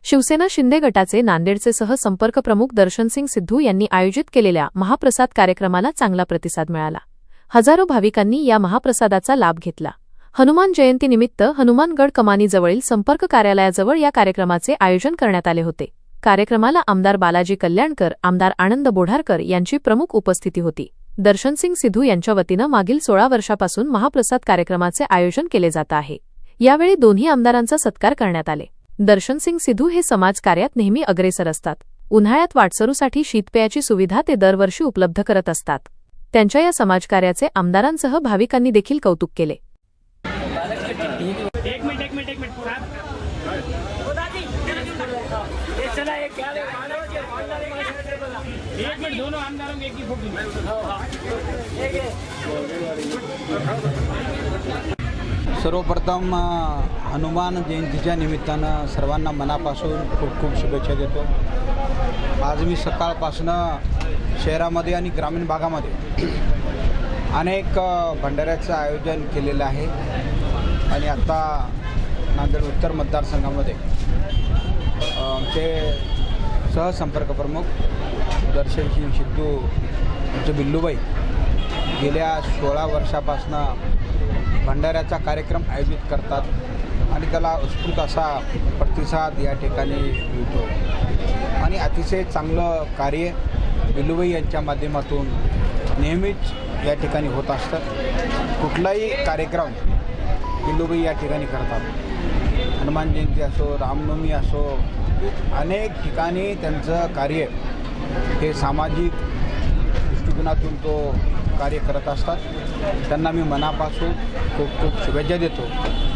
शिवसेना शिंदे गटाचे नांदेडचे सहसंपर्क प्रमुख दर्शनसिंग सिद्धू यांनी आयोजित केलेल्या महाप्रसाद कार्यक्रमाला चांगला प्रतिसाद मिळाला। हजारो भाविकांनी या महाप्रसादाचा लाभ घेतला। हनुमान जयंतीनिमित्त हनुमानगड कमानीजवळील संपर्क कार्यालयाजवळ या कार्यक्रमाचे आयोजन करण्यात आले होते। कार्यक्रमाला आमदार बालाजी कल्याणकर, आमदार आनंद बोढारकर यांची प्रमुख उपस्थिती होती। दर्शनसिंग सिद्धू यांच्या वतीनं मागील 16 वर्षापासून महाप्रसाद कार्यक्रमाचे आयोजन केले जात आहे। यावेळी दोन्ही आमदारांचा सत्कार करण्यात आले। दर्शनसिंग सिद्धू हे समाजकार्यात नेहमी अग्रेसर असतात। उन्हाळ्यात वाटसरूसाठी शीतपेयाची सुविधा ते दरवर्षी उपलब्ध करत असतात। त्यांच्या या समाजकार्याचे आमदारांसह भाविकांनी देखील कौतुक केले। एक मिनट दोनों आमदारों में एक ही फोटो। सर्वप्रथम हनुमान जयंतीच्या निमित्तानं सर्वांना मनापासून खूप खूप शुभेच्छा देतो। आज मी सकाळपासून शहरामध्ये आणि ग्रामीण भागामध्ये अनेक भंडाऱ्याचं आयोजन केलेलं आहे आणि आता नांदेड उत्तर मतदारसंघामध्ये आमचे सहसंपर्क प्रमुख दर्शनसिंग सिद्धू आमचे बिल्लूबाई गेल्या 16 वर्षापासून भंडाऱ्याचा कार्यक्रम आयोजित करतात आणि त्याला उत्स्फूर्त असा प्रतिसाद या ठिकाणी मिळतो आणि अतिशय चांगलं कार्य बिल्लूबाई यांच्या माध्यमातून नेहमीच या ठिकाणी होत असतं। कुठलाही कार्यक्रम बिल्लूबाई या ठिकाणी करतात। हनुमान जयंती असो, रामनवमी असो, अनेक ठिकाणी त्यांचं कार्य हे सामाजिक दृष्टिकोनातून तो कार्य करत असतात। त्यांना मी मनापासून खूप खूप शुभेच्छा देतो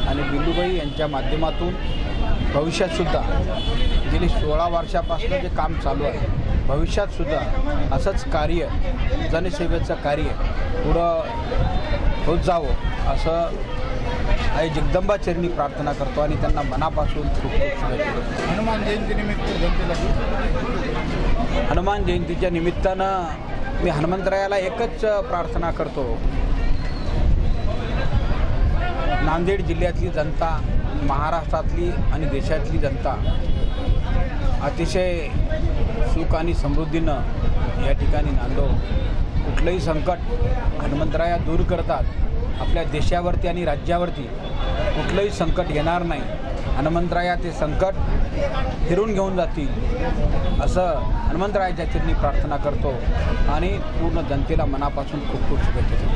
आणि बिल्लूबाई यांच्या माध्यमातून भविष्यातसुद्धा गेली 16 वर्षापासून जे काम चालू आहे, भविष्यातसुद्धा असंच कार्य, जनसेवेचं कार्य पुढं होत जावं असं आई जगदंबा चरणी प्रार्थना करतो आणि त्यांना मनापासून खूप खूप शुभेच्छा देतो। हनुमान जयंतीच्या निमित्तानं मी हनुमंतरायाला एकच प्रार्थना करतो, नांदेड जिल्ह्यातली जनता, महाराष्ट्रातली आणि देशातली जनता अतिशय सुख आणि समृद्धीनं या ठिकाणी नांदो। कुठलंही संकट हनुमंतराया दूर करतात। आपल्या देशावरती आणि राज्यावरती कुठलंही संकट येणार नाही। हनुमंतराया ते संकट फिरून घेऊन जातील असं हनुमंतरायाच्या चरणी प्रार्थना करतो आणि पूर्ण जनतेला मनापासून खूप खूप शुभेच्छा देतो।